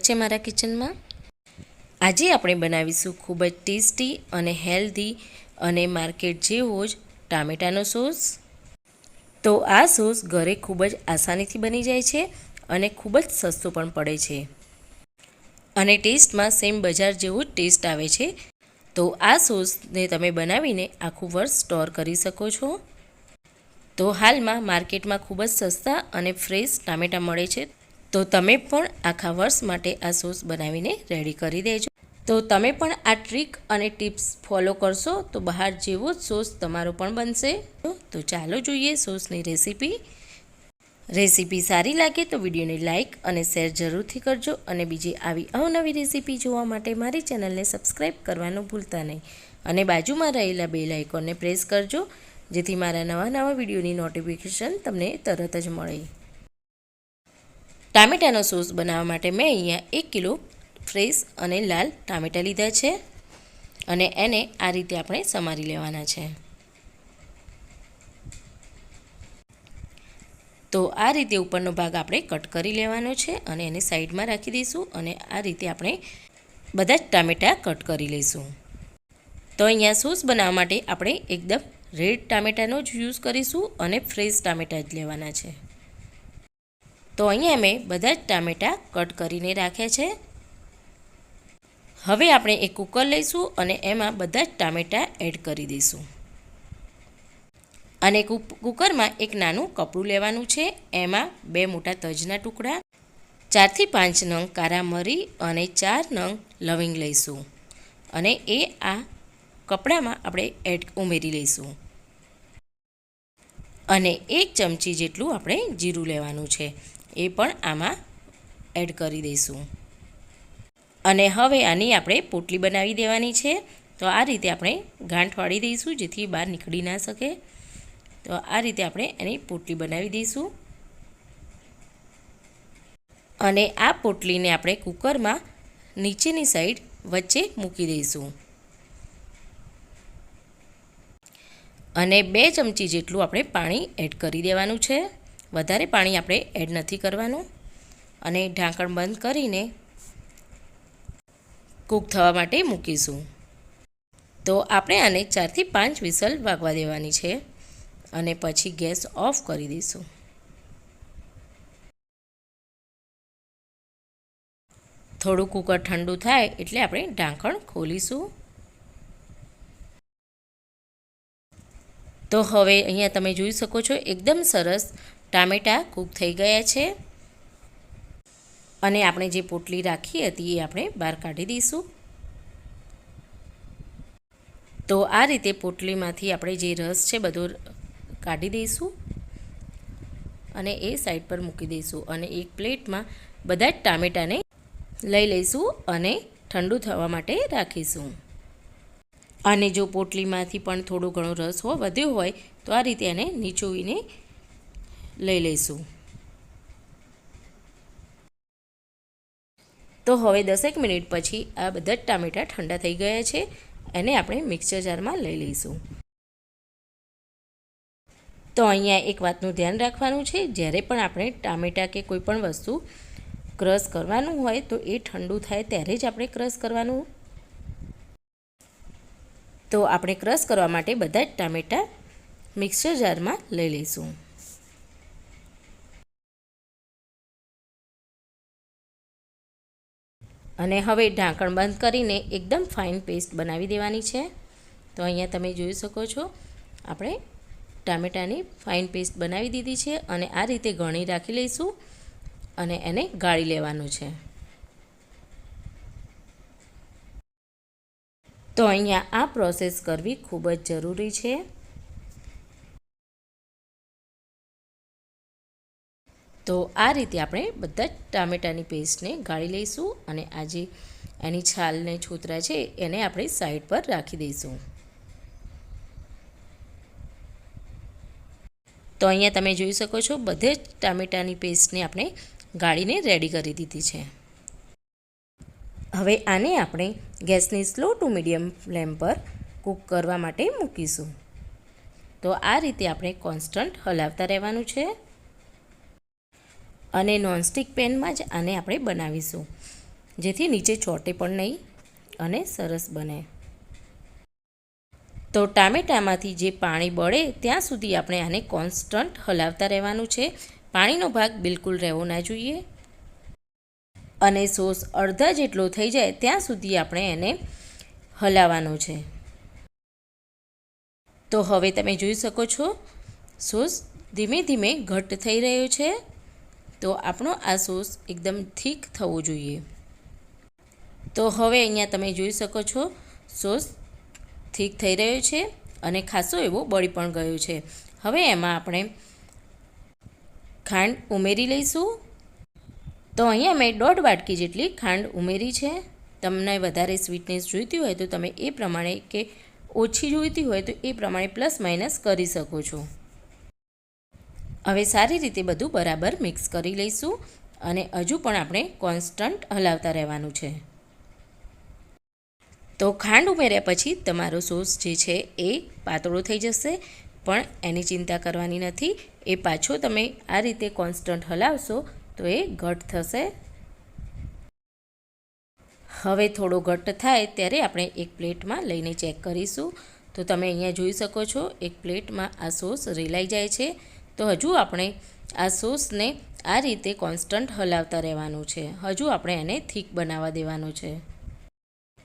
છે મારા કિચનમાં। આજે આપણે બનાવીશું ખૂબ જ ટેસ્ટી અને હેલ્ધી અને માર્કેટ જેવો જ ટામેટાનો સોસ। તો આ સોસ ઘરે ખૂબ જ આસાનીથી બની જાય છે અને ખૂબ જ સસ્તો પણ પડે છે અને ટેસ્ટમાં સેમ બજાર જેવું જ ટેસ્ટ આવે છે। તો આ સોસને તમે બનાવીને આખું વર્ષ સ્ટોર કરી શકો છો। તો હાલમાં માર્કેટમાં ખૂબ જ સસ્તા અને ફ્રેશ ટામેટાં મળે છે, તો તમે પણ આખા વર્ષ માટે આ સોસ બનાવીને રેડી કરી દેજો। તો તમે પણ આ ટ્રીક અને ટિપ્સ ફોલો કરશો તો બહાર જેવો જ સોસ તમારો પણ બનશે। તો ચાલો જોઈએ સોસની રેસીપી સારી લાગે તો વિડીયોને લાઇક અને શેર જરૂરથી કરજો અને બીજી આવી અવનવી રેસીપી જોવા માટે મારી ચેનલને સબસ્ક્રાઈબ કરવાનું ભૂલતા નહીં અને બાજુમાં રહેલા બેલ આઇકોનને પ્રેસ કરજો, જેથી મારા નવા વિડીયોની નોટિફિકેશન તમને તરત જ મળે। ટામેટાનો સોસ બનાવવા માટે મેં અહીંયા 1 કિલો ફ્રેશ અને લાલ ટામેટાં લીધા છે અને એને આ રીતે આપણે સમારી લેવાના છે। તો આ રીતે ઉપરનો ભાગ આપણે કટ કરી લેવાનો છે અને એને સાઈડમાં રાખી દઈશું અને આ રીતે આપણે બધા જ ટામેટાં કટ કરી લઈશું। તો અહીંયા સોસ બનાવવા માટે આપણે એકદમ રેડ ટામેટાનો જ યુઝ કરીશું અને ફ્રેશ ટામેટાં જ લેવાના છે। તો અહીંયા મેં બધા જ ટામેટાં કટ કરીને રાખ્યા છે। હવે આપણે એક કુકર લઈશું અને એમાં બધા જ ટામેટાં એડ કરી દઈશું અને કુકરમાં એક નાનું કપડું લેવાનું છે, એમાં 2 મોટા તજના ટુકડા, 4 થી 5 નંગ કારા મરી અને 4 નંગ લવિંગ લઈશું અને એ આ કપડામાં આપણે ઉમેરી લઈશું અને 1 ચમચી જેટલું આપણે જીરું લેવાનું છે, એ પણ આમાં એડ કરી દઈશું અને હવે આની આપણે પોટલી બનાવી દેવાની છે। તો આ રીતે આપણે ગાંઠ વાળી દઈશું જેથી બહાર નીકળી ના શકે। તો આ રીતે આપણે એની પોટલી બનાવી દઈશું અને આ પોટલીને આપણે કુકરમાં નીચેની સાઈડ વચ્ચે મૂકી દઈશું અને 2 ચમચી જેટલું આપણે પાણી એડ કરી દેવાનું છે, વધારે પાણી આપણે એડ નથી કરવાનું અને ઢાંકણ બંધ કરીને કૂક થવા માટે મૂકીશું। તો આપણે આને 4 થી 5 વિસલ વાગવા દેવાની છે અને પછી ગેસ ઓફ કરી દઈશું। થોડું કુકર ઠંડુ થાય એટલે આપણે ઢાંકણ ખોલીશું। તો હવે અહીંયા તમે જોઈ શકો છો એકદમ સરસ ટામેટાં કૂક થઈ ગયા છે અને આપણે જે પોટલી રાખી હતી એ આપણે બહાર કાઢી દઈશું। તો આ રીતે પોટલીમાંથી આપણે જે રસ છે બધો કાઢી દઈશું અને એ સાઈડ પર મૂકી દઈશું અને એક પ્લેટમાં બધા જ ટામેટાને લઈ લઈશું અને ઠંડુ થવા માટે રાખીશું। અને જો પોટલીમાંથી પણ થોડો ઘણો રસ વધ્યો હોય તો આ રીતે એને નીચોવીને લઈ લઈશું। તો હવે 10 મિનિટ પછી આ બધા જ ટામેટાં ઠંડા થઈ ગયા છે, એને આપણે મિક્સર જારમાં લઈ લઈશું। તો અહીંયા એક વાતનું ધ્યાન રાખવાનું છે, જ્યારે પણ આપણે ટામેટાં કે કોઈ પણ વસ્તુ ક્રશ કરવાનું હોય તો એ ઠંડુ થાય ત્યારે જ આપણે ક્રશ કરવાનું। તો આપણે ક્રશ કરવા માટે બધા જ ટામેટાં મિક્સર જારમાં લઈ લઈશું અને હવે ઢાંકણ બંધ કરીને એકદમ ફાઇન પેસ્ટ બનાવી દેવાની છે। તો અહીંયા તમે જોઈ શકો છો આપણે ટામેટાની ફાઇન પેસ્ટ બનાવી દીધી છે અને આ રીતે ગળી રાખી લઈશું અને એને ગાળી લેવાનું છે। તો અહીંયા આ પ્રોસેસ કરવી ખૂબ જ જરૂરી છે। તો આ રીતે આપણે બધા જ ટામેટાની પેસ્ટને ગાળી લઈશું અને આ જે એની છાલને છોતરા છે એને આપણે સાઈડ પર રાખી દઈશું। તો અહીંયા તમે જોઈ શકો છો બધે જ ટામેટાની પેસ્ટને આપણે ગાળીને રેડી કરી દીધી છે। હવે આને આપણે ગેસની સ્લો ટુ મીડિયમ ફ્લેમ પર કૂક કરવા માટે મૂકીશું। તો આ રીતે આપણે કોન્સ્ટન્ટ હલાવતા રહેવાનું છે અને નોનસ્ટિક પેનમાં જ આને આપણે બનાવીશું। જેથી નીચે ચોંટે પણ નહીં અને સરસ બને. તો ટામેટામાંથી જે પાણી બળે ત્યાં સુધી આપણે આને કોન્સ્ટન્ટ હલાવતા રહેવાનું છે. પાણીનો ભાગ બિલકુલ રહેવો ના જોઈએ. અને સોસ અડધા જેટલો થઈ જાય ત્યાં સુધી આપણે એને હલાવવાનો છે. તો હવે તમે જોઈ શકો છો સોસ ધીમે ધીમે ઘટ્ટ થઈ રહ્યો છે. તો આપણો આ સોસ એકદમ થીક થવો જોઈએ. તો હવે અહીંયા તમે જોઈ શકો છો સોસ થીક થઈ રહ્યો છે અને ખાસો એવો બળી પણ ગયો છે. હવે એમાં આપણે ખાંડ ઉમેરી લઈશું. તો અહીંયા મેં 1.5 વાટકી જેટલી ખાંડ ઉમેરી છે. તમને વધારે સ્વીટનેસ જોઈતી હોય તો તમે એ પ્રમાણે, કે ઓછી જોઈતી હોય તો એ પ્રમાણે પ્લસ માઇનસ કરી શકો છો. હવે સારી રીતે બધું બરાબર મિક્સ કરી લઈશું અને હજુ પણ આપણે કોન્સ્ટન્ટ હલાવતા રહેવાનું છે. તો ખાંડ ઉમેર્યા પછી તમારો સોસ જે છે એ પાતળો થઈ જશે, પણ એની ચિંતા કરવાની નથી. એ પાછો તમે આ રીતે કોન્સ્ટન્ટ હલાવશો તો એ ઘટ્ટ થશે. હવે થોડો ઘટ્ટ થાય ત્યારે આપણે એક પ્લેટમાં લઈને ચેક કરીશું. તો તમે અહીંયા જોઈ શકો છો એક પ્લેટમાં આ સોસ રેલાઈ જાય છે. તો હજુ આપણે આ સોસને આ રીતે કોન્સ્ટન્ટ હલાવતા રહેવાનું છે. હજુ આપણે એને થીક બનાવવા દેવાનું છે.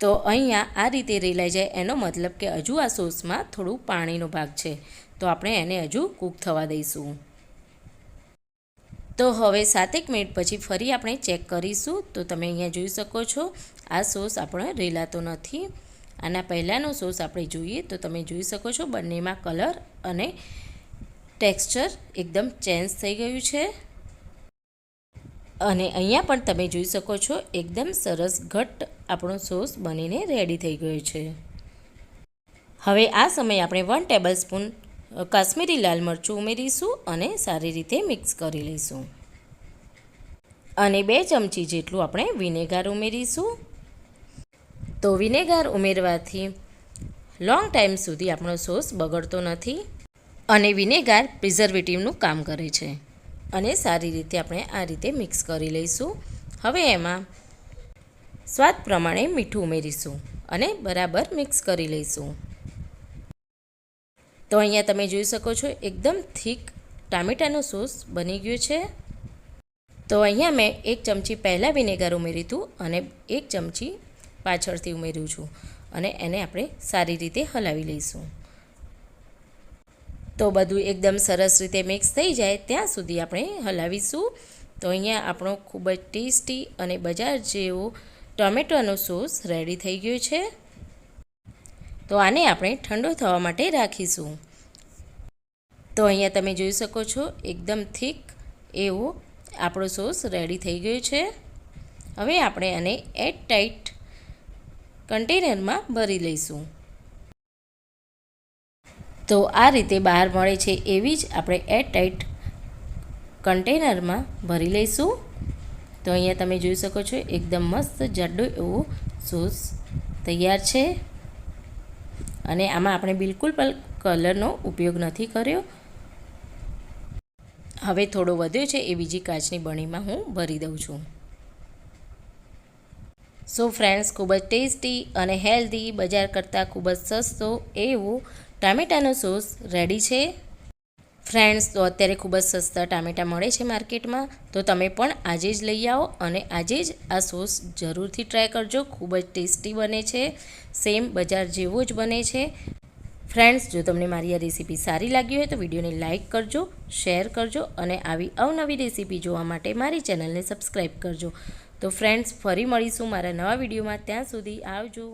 તો અહીંયા આ રીતે રેલાઈ જાય એનો મતલબ કે હજુ આ સોસમાં થોડું પાણીનો ભાગ છે. તો આપણે એને હજુ કૂક થવા દઈશું. તો હવે 7 મિનિટ પછી ફરી આપણે ચેક કરીશું. તો તમે અહીંયા જોઈ શકો છો આ સોસ આપણો રેલાતો નથી. આના પહેલાંનો સોસ આપણે જોઈએ તો તમે જોઈ શકો છો બંનેમાં કલર અને ટેક્સચર એકદમ ચેન્જ થઈ ગયું છે. અને અહીંયા પણ તમે જોઈ શકો છો એકદમ સરસ ઘટ્ટ આપણો સોસ બનીને રેડી થઈ ગયો છે. હવે આ સમયે આપણે 1 ટેબલસ્પૂન કાશ્મીરી લાલ મરચું ઉમેરીશું અને સારી રીતે મિક્સ કરી લઈશું. અને 2 ચમચી જેટલું આપણે વિનેગર ઉમેરીશું. તો વિનેગર ઉમેરવાથી લોંગ ટાઈમ સુધી આપણો સોસ બગડતો નથી અને વિનેગર પ્રિઝર્વેટિવનું કામ કરે છે. અને સારી રીતે આપણે આ રીતે મિક્સ કરી લઈશું. હવે એમાં સ્વાદ પ્રમાણે મીઠું ઉમેરીશું અને બરાબર મિક્સ કરી લઈશું. તો અહીંયા તમે જોઈ શકો છો એકદમ થીક ટામેટાનો સોસ બની ગયો છે. તો અહીંયા મેં 1 ચમચી પહેલાં વિનેગર ઉમેર્યું હતું અને 1 ચમચી પાછળથી ઉમેર્યું છું અને એને આપણે સારી રીતે હલાવી લઈશું. તો બધું એકદમ સરસ રીતે મિક્સ થઈ જાય ત્યાં સુધી આપણે હલાવીશું. તો અહીંયા આપણો ખૂબ જ ટેસ્ટી અને બજાર જેવો ટોમેટોનો સોસ રેડી થઈ ગયો છે. તો આને આપણે ઠંડો થવા માટે રાખીશું. તો અહીંયા તમે જોઈ શકો છો એકદમ થીક એવો આપણો સોસ રેડી થઈ ગયો છે. હવે આપણે આને એરટાઇટ કન્ટેનરમાં ભરી લઈશું. તો આ રીતે બહાર મળે છે એવી જ આપણે એરટાઇટ કન્ટેનરમાં ભરી લઈશું. તો અહીંયા તમે જોઈ શકો છો એકદમ મસ્ત જાડો એવો સોસ તૈયાર છે. અને આમાં આપણે બિલકુલ પણ કલરનો ઉપયોગ નથી કર્યો. હવે થોડો વધ્યો છે એ બીજી કાચની બરણીમાં હું ભરી દઉં છું. સો ફ્રેન્ડ્સ, ખૂબ જ ટેસ્ટી અને હેલ્ધી, બજાર કરતાં ખૂબ જ સસ્તો એવો ટામેટાનો સોસ રેડી છે. ફ્રેન્ડ્સ, તો અત્યારે ખૂબ જ સસ્તા ટામેટાં મળે છે માર્કેટમાં. તો તમે પણ આજે જ લઈ આવો અને આજે જ આ સોસ જરૂરથી ટ્રાય કરજો. ખૂબ જ ટેસ્ટી બને છે, સેમ બજાર જેવો જ બને છે. ફ્રેન્ડ્સ, જો તમને મારી આ રેસીપી સારી લાગી હોય તો વિડીયોને લાઇક કરજો, શેર કરજો અને આવી અવનવી રેસીપી જોવા માટે મારી ચેનલને સબસ્ક્રાઈબ કરજો. તો ફ્રેન્ડ્સ, ફરી મળીશું મારા નવા વિડીયોમાં. ત્યાં સુધી આવજો.